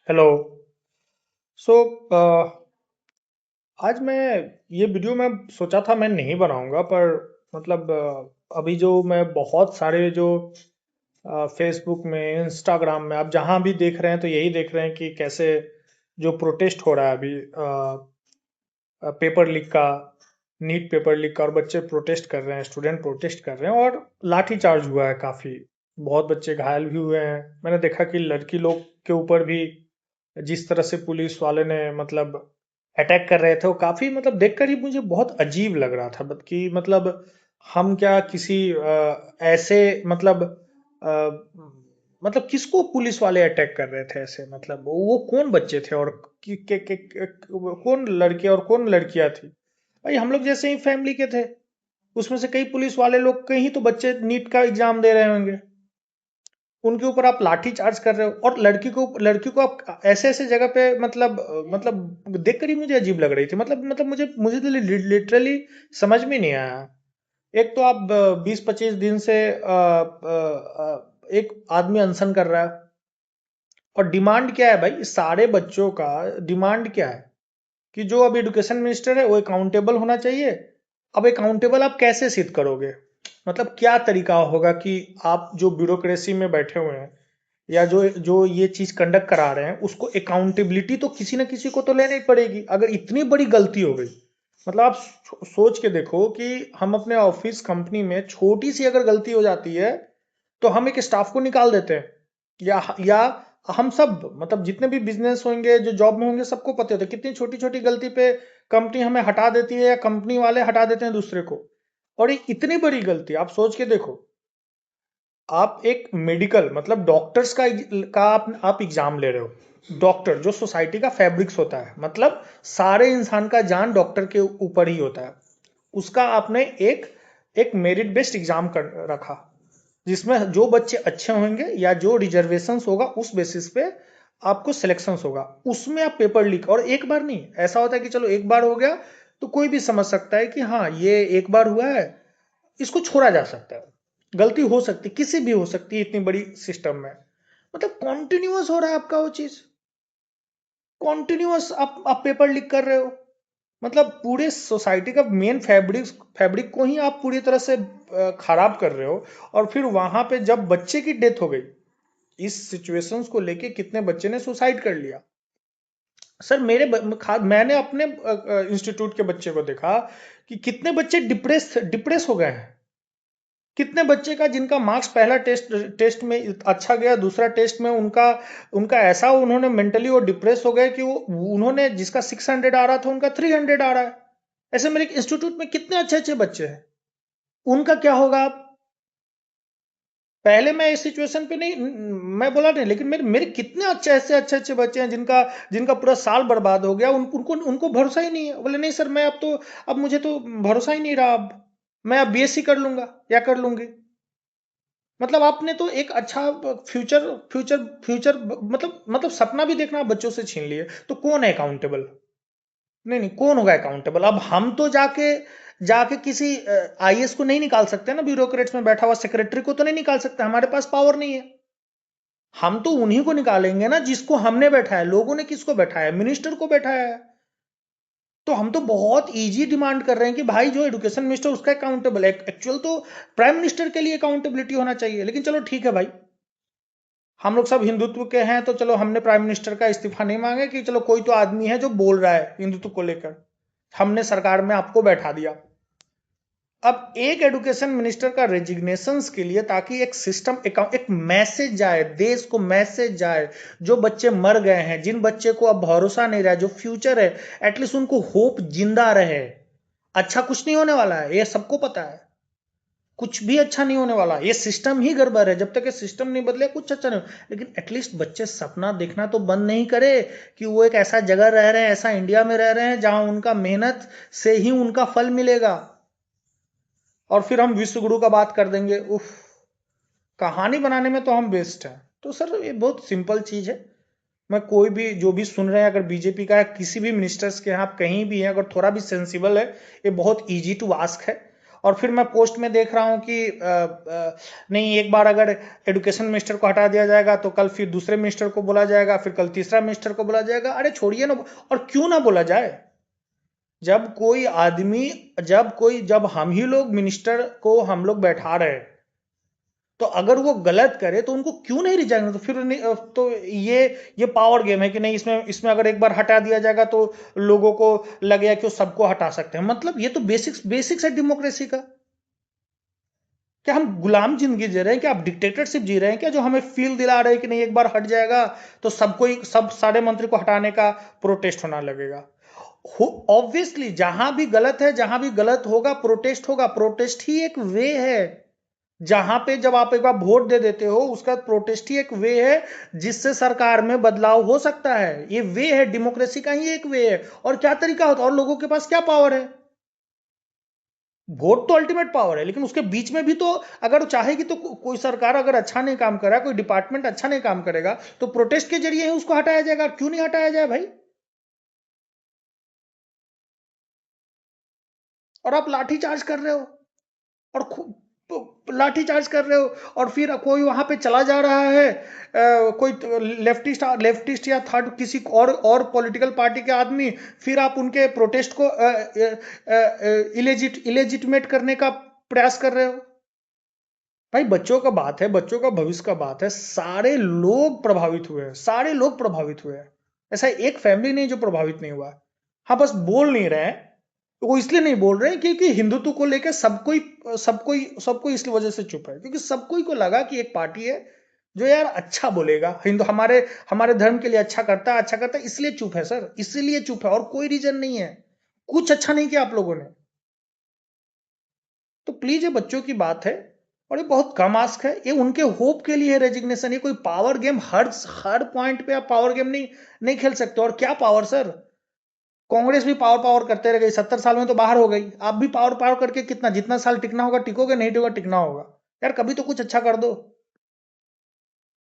Hello. सो आज मैं ये वीडियो मैं सोचा था मैं नहीं बनाऊंगा पर मतलब अभी जो मैं बहुत सारे जो फेसबुक में इंस्टाग्राम में आप जहां भी देख रहे हैं तो यही देख रहे हैं कि कैसे जो प्रोटेस्ट हो रहा है अभी पेपर लीक का, नीट पेपर लीक का, और बच्चे प्रोटेस्ट कर रहे हैं, स्टूडेंट प्रोटेस्ट कर रहे हैं और लाठी चार्ज हुआ है काफी। बहुत बच्चे घायल भी हुए हैं। मैंने देखा कि लड़की लोग के ऊपर भी जिस तरह से पुलिस वाले ने मतलब अटैक कर रहे थे वो काफी मतलब देखकर ही मुझे बहुत अजीब लग रहा था। कि मतलब हम क्या किसी ऐसे मतलब मतलब किसको पुलिस वाले अटैक कर रहे थे ऐसे, मतलब वो कौन बच्चे थे और कौन लड़के और कौन लड़कियां थी। भाई हम लोग जैसे ही फैमिली के थे, उसमें से कई पुलिस वाले लोग के ही तो बच्चे नीट का एग्जाम दे रहे होंगे। उनके ऊपर आप लाठी चार्ज कर रहे हो और लड़की को आप ऐसे ऐसे जगह पे मतलब देखकर ही मुझे अजीब लग रही थी। मतलब मुझे मुझे तो लिटरली समझ में नहीं आया। एक तो आप 20-25 दिन से एक आदमी अनशन कर रहा है और डिमांड क्या है भाई, इस सारे बच्चों का डिमांड क्या है कि जो अब एजुकेशन मिनिस्टर है वो अकाउंटेबल होना चाहिए। अब अकाउंटेबल आप कैसे सिद्ध करोगे? मतलब क्या तरीका होगा कि आप जो ब्यूरोक्रेसी में बैठे हुए हैं या जो जो ये चीज कंडक्ट करा रहे हैं उसको अकाउंटेबिलिटी तो किसी ना किसी को तो लेनी ही पड़ेगी अगर इतनी बड़ी गलती हो गई। मतलब आप सोच के देखो कि हम अपने ऑफिस कंपनी में छोटी सी अगर गलती हो जाती है तो हम एक स्टाफ को निकाल देते हैं। या हम सब मतलब जितने भी बिजनेस होंगे जो जॉब में होंगे सबको पता होता है कितनी छोटी छोटी गलती पे कंपनी हमें हटा देती है या कंपनी वाले हटा देते हैं दूसरे को। और ये इतनी बड़ी गलती आप सोच के देखो। आप एक मेडिकल मतलब डॉक्टर्स का आप एग्जाम ले रहे हो। डॉक्टर जो सोसाइटी का फैब्रिक्स होता है, मतलब सारे इंसान का जान डॉक्टर के ऊपर ही होता है। उसका आपने एक एक मेरिट बेस्ड एग्जाम कर रखा जिसमें जो बच्चे अच्छे होंगे या जो रिजर्वेशंस होगा उस बेसिस पे आपको सिलेक्शंस होगा। उसमें आप पेपर लीक, और एक बार नहीं, ऐसा होता है कि चलो एक बार हो गया तो कोई भी समझ सकता है कि हाँ ये एक बार हुआ है, इसको छोड़ा जा सकता है। गलती हो सकती किसी भी हो सकती है इतनी बड़ी सिस्टम में। मतलब कॉन्टिन्यूअस हो रहा है आपका वो चीज, कॉन्टिन्यूअस आप पेपर लीक कर रहे हो। मतलब पूरे सोसाइटी का मेन फैब्रिक फैब्रिक को ही आप पूरी तरह से खराब कर रहे हो। और फिर वहां पे जब बच्चे की डेथ हो गई, इस सिचुएशंस को लेके कितने बच्चे ने सुसाइड कर लिया। सर मैंने अपने इंस्टीट्यूट के बच्चे को देखा कि कितने बच्चे डिप्रेस डिप्रेस हो गए हैं। कितने बच्चे का जिनका मार्क्स पहला टेस्ट टेस्ट में अच्छा गया, दूसरा टेस्ट में उनका उनका ऐसा उन्होंने मेंटली वो डिप्रेस हो गए कि वो उन्होंने जिसका 600 आ रहा था उनका 300 आ रहा है। ऐसे मेरे इंस्टीट्यूट में कितने अच्छे अच्छे बच्चे हैं, उनका क्या होगा आप? पहले मैं इस सिचुएशन पे नहीं, मैं बोला नहीं, लेकिन मेरे कितने अच्छे अच्छे बच्चे हैं जिनका जिनका पूरा साल बर्बाद हो गया। उनको उनको भरोसा ही नहीं है। बोले नहीं सर मैं अब मुझे तो भरोसा ही नहीं रहा। अब मैं अब बीएससी कर लूंगा या कर लूंगी। मतलब आपने तो एक अच्छा फ्यूचर फ्यूचर फ्यूचर मतलब सपना भी देखना बच्चों से छीन लिए तो कौन है अकाउंटेबल? नहीं नहीं, कौन होगा अकाउंटेबल? अब हम तो जाके जाके किसी आईएएस को नहीं निकाल सकते ना, ब्यूरोक्रेट्स में बैठा हुआ सेक्रेटरी को तो नहीं निकाल सकते, हमारे पास पावर नहीं है। हम तो उन्हीं को निकालेंगे ना जिसको हमने बैठाया। लोगों ने किसको बैठाया? मिनिस्टर को बैठाया है। तो हम तो बहुत इजी डिमांड कर रहे हैं कि भाई जो एजुकेशन मिनिस्टर उसका अकाउंटेबल है। एक्चुअल तो प्राइम मिनिस्टर के लिए अकाउंटेबिलिटी होना चाहिए। लेकिन चलो ठीक है भाई, हम लोग सब हिंदुत्व के हैं तो चलो हमने प्राइम मिनिस्टर का इस्तीफा नहीं मांगे कि चलो कोई तो आदमी है जो बोल रहा है हिंदुत्व को लेकर, हमने सरकार में आपको बैठा दिया। अब एक एजुकेशन मिनिस्टर का रेजिग्नेशन के लिए, ताकि एक सिस्टम एक मैसेज जाए, देश को मैसेज जाए। जो बच्चे मर गए हैं, जिन बच्चे को अब भरोसा नहीं रहा, जो फ्यूचर है, एटलीस्ट उनको होप जिंदा रहे। अच्छा कुछ नहीं होने वाला है, ये सबको पता है। कुछ भी अच्छा नहीं होने वाला, ये सिस्टम ही गड़बड़ है। जब तक ये सिस्टम नहीं बदले कुछ अच्छा नहीं हो। लेकिन एटलीस्ट बच्चे सपना देखना तो बंद नहीं करे कि वो एक ऐसा जगह रह रहे हैं, ऐसा इंडिया में रह रहे हैं जहां उनका मेहनत से ही उनका फल मिलेगा। और फिर हम विश्व गुरु का बात कर देंगे, उफ। कहानी बनाने में तो हम बेस्ट हैं। तो सर ये बहुत सिंपल चीज है। मैं कोई भी जो भी सुन रहे हैं, अगर बीजेपी का है, किसी भी मिनिस्टर्स के यहाँ आप कहीं भी हैं, अगर थोड़ा भी सेंसिबल है, ये बहुत इजी टू आस्क है। और फिर मैं पोस्ट में देख रहा हूँ कि नहीं, एक बार अगर एजुकेशन मिनिस्टर को हटा दिया जाएगा तो कल फिर दूसरे मिनिस्टर को बोला जाएगा, फिर कल तीसरा मिनिस्टर को बोला जाएगा। अरे छोड़िए ना, और क्यों ना बोला जाए? जब कोई आदमी, जब हम ही लोग मिनिस्टर को हम लोग बैठा रहे हैं, तो अगर वो गलत करे तो उनको क्यों नहीं रिजाइन? तो फिर नहीं, तो ये पावर गेम है कि नहीं, इसमें इसमें अगर एक बार हटा दिया जाएगा तो लोगों को लगेगा कि वो सबको हटा सकते हैं। मतलब ये तो बेसिक्स है डेमोक्रेसी का। क्या हम गुलाम जिंदगी जी रहे हैं? क्या आप डिक्टेटरशिप जी रहे हैं क्या, जो हमें फील दिला रहे हैं कि नहीं एक बार हट जाएगा तो सबको ही, सब सारे मंत्री को हटाने का प्रोटेस्ट होना लगेगा? ऑब्वियसली जहां भी गलत है, जहां भी गलत होगा प्रोटेस्ट होगा। प्रोटेस्ट ही एक वे है। जहां पे जब आप एक बार वोट दे देते हो, उसका प्रोटेस्ट ही एक वे है जिससे सरकार में बदलाव हो सकता है। ये वे है, डेमोक्रेसी का ही एक वे है। और क्या तरीका होता है, और लोगों के पास क्या पावर है? वोट तो अल्टीमेट पावर है, लेकिन उसके बीच में भी तो अगर चाहेगी तो कोई सरकार अगर अच्छा नहीं काम कर रहा है, कोई डिपार्टमेंट अच्छा नहीं काम करेगा, तो प्रोटेस्ट के जरिए ही उसको हटाया जाएगा। क्यों नहीं हटाया जाए भाई? और आप लाठी चार्ज कर रहे हो, और लाठी चार्ज कर रहे हो, और फिर कोई वहां पे चला जा रहा है, कोई लेफ्टिस्ट या थर्ड किसी और पॉलिटिकल पार्टी के आदमी, फिर आप उनके प्रोटेस्ट को इलेजिटिमेट करने का प्रयास कर रहे हो। भाई बच्चों का बात है, बच्चों का भविष्य का बात है, सारे लोग प्रभावित हुए हैं, सारे लोग प्रभावित हुए हैं। ऐसा एक फैमिली नहीं जो प्रभावित नहीं हुआ। हाँ, बस बोल नहीं रहे हैं। वो इसलिए नहीं बोल रहे हैं क्योंकि हिंदुत्व को लेकर सबको इस वजह से चुप है, क्योंकि सबको को लगा कि एक पार्टी है जो यार अच्छा बोलेगा, हिंदू हमारे हमारे धर्म के लिए अच्छा करता है, इसलिए चुप है सर, इसलिए चुप है, और कोई रीजन नहीं है। कुछ अच्छा नहीं किया आप लोगों ने। तो प्लीज, ये बच्चों की बात है, और ये बहुत कम आस्क है, ये उनके होप के लिए है रेजिग्नेशन। ये कोई पावर गेम, हर पॉइंट पे आप पावर गेम नहीं नहीं खेल सकते। और क्या पावर सर, कांग्रेस भी पावर पावर करते रह गई, 70 साल में तो बाहर हो गई। आप भी पावर पावर करके कितना, जितना साल टिकना होगा टिकोगे, नहीं टिकोगे टिकना होगा। यार कभी तो कुछ अच्छा कर दो।